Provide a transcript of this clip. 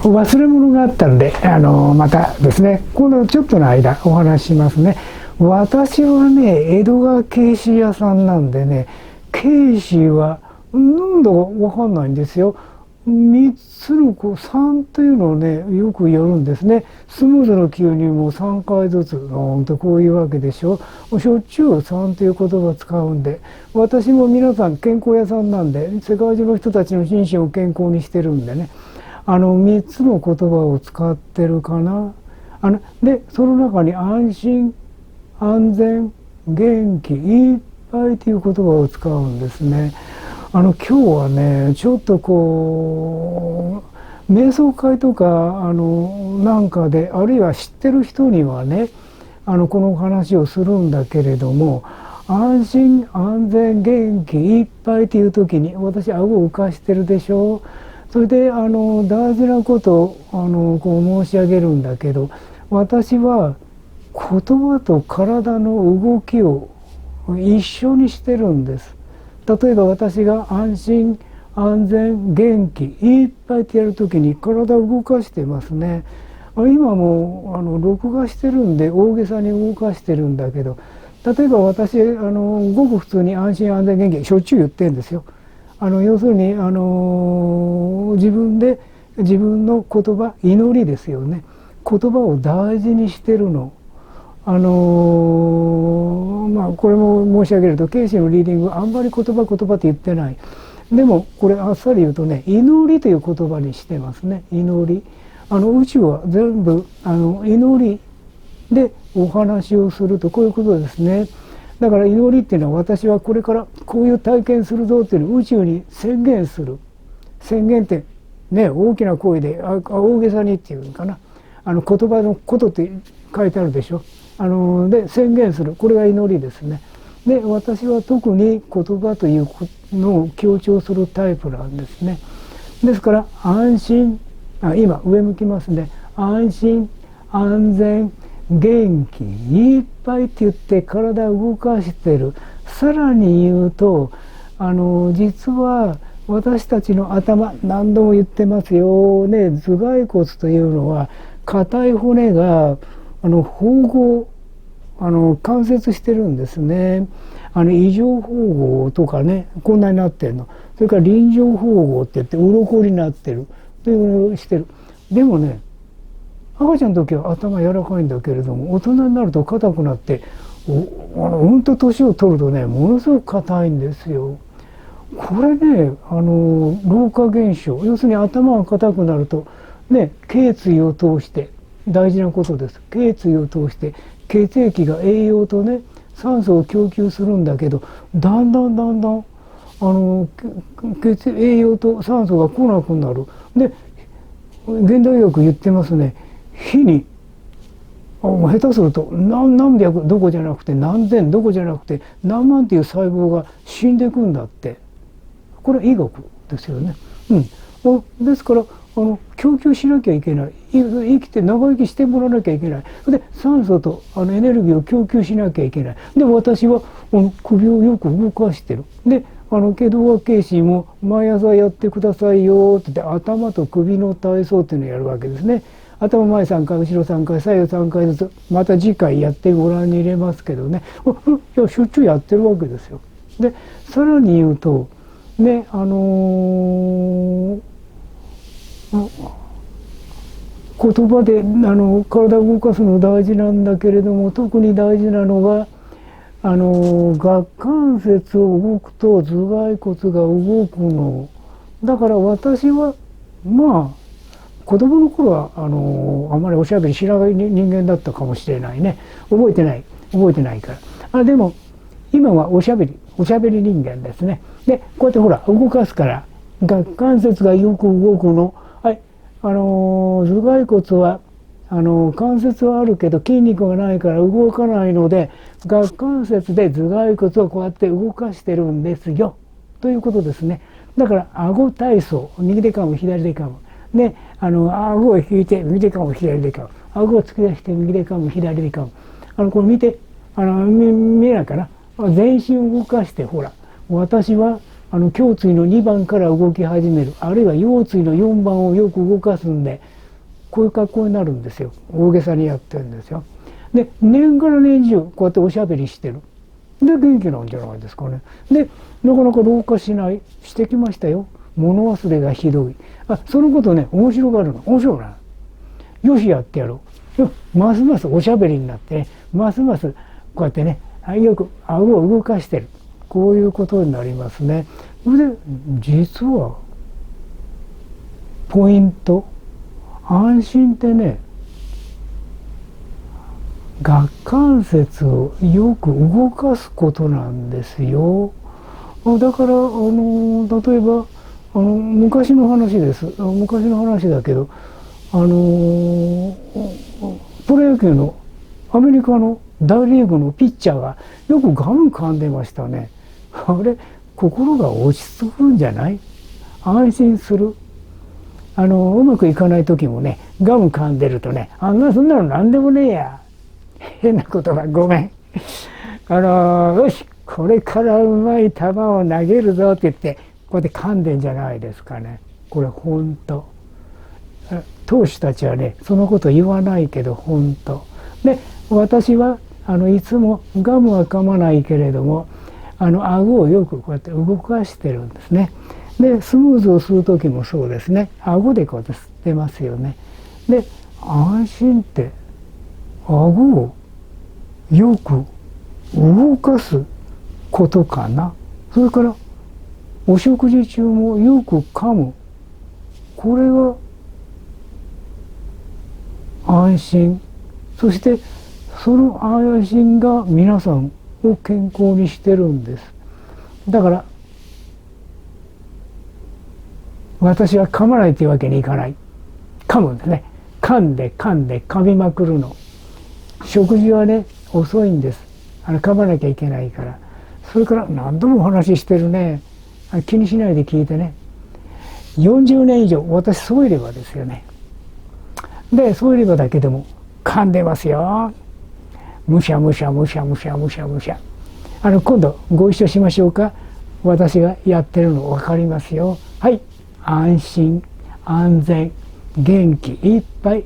忘れ物があったんで、またですね、このちょっとの間お話ししますね。私はね、江戸川慶子屋さんなんでね、慶子はなんだかわかんないんですよ。三つの子3というのをね、よくやるんですね。スムーズの9にも3回ずつのとこういうわけでしょ。しょっちゅう3という言葉を使うんで、私も皆さん健康屋さんなんで、世界中の人たちの心身を健康にしてるんでね、3つの言葉を使ってるかな。で、その中に安心、安全、元気、いっぱいという言葉を使うんですね。今日はね、ちょっとこう瞑想会とかなんかで、あるいは知ってる人にはね、この話をするんだけれども、安心安全元気いっぱいっていう時に私顎を浮かしてるでしょ。それで大事なことをこう申し上げるんだけど、私は言葉と体の動きを一緒にしてるんです。例えば私が安心安全元気いっぱいってやるときに体を動かしてますね。今も録画してるんで大げさに動かしてるんだけど、例えば私ごく普通に安心安全元気しょっちゅう言ってるんですよ。要するに自分で自分の言葉、祈りですよね、言葉を大事にしてるの。これも申し上げると、慶子のリーディングはあんまり言葉って言ってない。でもこれあっさり言うとね、祈りという言葉にしてますね。祈り、宇宙は全部祈りでお話をすると、こういうことですね。だから祈りっていうのは、私はこれからこういう体験するぞっていうのを宇宙に宣言する。宣言ってね、大きな声で大げさにっていうのかな、言葉のことって書いてあるでしょ。で宣言する、これが祈りですね。で私は特に言葉というのを強調するタイプなんですね。ですから安心、今上向きますね。安心安全元気いっぱいって言って体を動かしてる。さらに言うと実は私たちの頭、何度も言ってますよね、頭蓋骨というのは硬い骨が縫合関節してるんですね。異常縫合とかね、こんなになってるの。それから臨場縫合って言って鱗になってるというのをしてる。でもね、赤ちゃんの時は頭柔らかいんだけれども、大人になると硬くなって、うんと年を取るとね、ものすごく硬いんですよ。これね、老化現象、要するに頭が硬くなるとね、頸椎を通して、大事なことです。頸椎を通して血液が栄養とね、酸素を供給するんだけど、だんだん栄養と酸素が来なくなる。で現代医学言ってますね。日に下手すると何百どこじゃなくて何千どこじゃなくて何万っていう細胞が死んでいくんだって。これは医学ですよね。ですから供給しなきゃいけない、生きて長生きしてもらわなきゃいけない。で酸素とエネルギーを供給しなきゃいけない。で私は首をよく動かしてる。で祁答和慶子も毎朝やってくださいよって言って、頭と首の体操っていうのをやるわけですね。頭前3回後ろ3回左右3回ずつ、また次回やってご覧に入れますけどね、いやしょっちゅうやってるわけですよ。でさらに言うとね、言葉で体を動かすの大事なんだけれども、特に大事なのが顎関節を動くと頭蓋骨が動くの。だから私は子供の頃はあまりおしゃべりしない人間だったかもしれないね。覚えてないから。でも今はおしゃべり人間ですね。でこうやってほら動かすから顎関節がよく動くの。はい、頭蓋骨は関節はあるけど筋肉がないから動かないので、顎関節で頭蓋骨をこうやって動かしてるんですよということですね。だから顎体操、右で噛む左で噛むで顎を引いて右で噛む左で噛む、顎を突き出して右で噛む左で噛む。これ見て見えないかな。全身を動かして、ほら私は胸椎の2番から動き始める、あるいは腰椎の4番をよく動かすんで、こういう格好になるんですよ。大げさにやってるんですよ。で年から年中こうやっておしゃべりしてる。で元気なんじゃないですかね。でなかなか老化しない、してきましたよ。物忘れがひどい。そのことね面白がるの。面白いな。よしやってやろう。ますますおしゃべりになってね、ますますこうやってねよく顎を動かしてる。こういうことになりますね。それで実はポイント、安心ってね、顎関節をよく動かすことなんですよ。だから例えば昔の話です。昔の話だけどプロ野球のアメリカの大リーグのピッチャーがよくガム噛んでましたね。あれ心が落ち着くんじゃない？安心する。うまくいかない時もねガム噛んでるとね、そんなの何でもねえや、変な言葉ごめん、よしこれからうまい球を投げるぞって言ってこうやって噛んでんじゃないですかね。これ本当。投手たちはねそのこと言わないけど本当で、私はいつもガムは噛まないけれども顎をよくこうやって動かしてるんですね。でスムーズをする時もそうですね。顎でこうやって吸ってますよね。で安心って顎をよく動かすことかな。それからお食事中もよく噛む。これが安心。そしてその安心が皆さんを健康にしてるんです。だから私は噛まないというわけにいかない。噛むんですね。噛んで噛みまくるの。食事はね遅いんです。噛まなきゃいけないから。それから何度もお話ししてるね。気にしないで聞いてね。40年以上私ソイレバですよね。でソイレバだけでも噛んでますよ。むしゃむしゃむしゃむしゃむしゃむしゃ。今度ご一緒しましょうか。私がやってるの分かりますよ。はい、安心安全元気いっぱい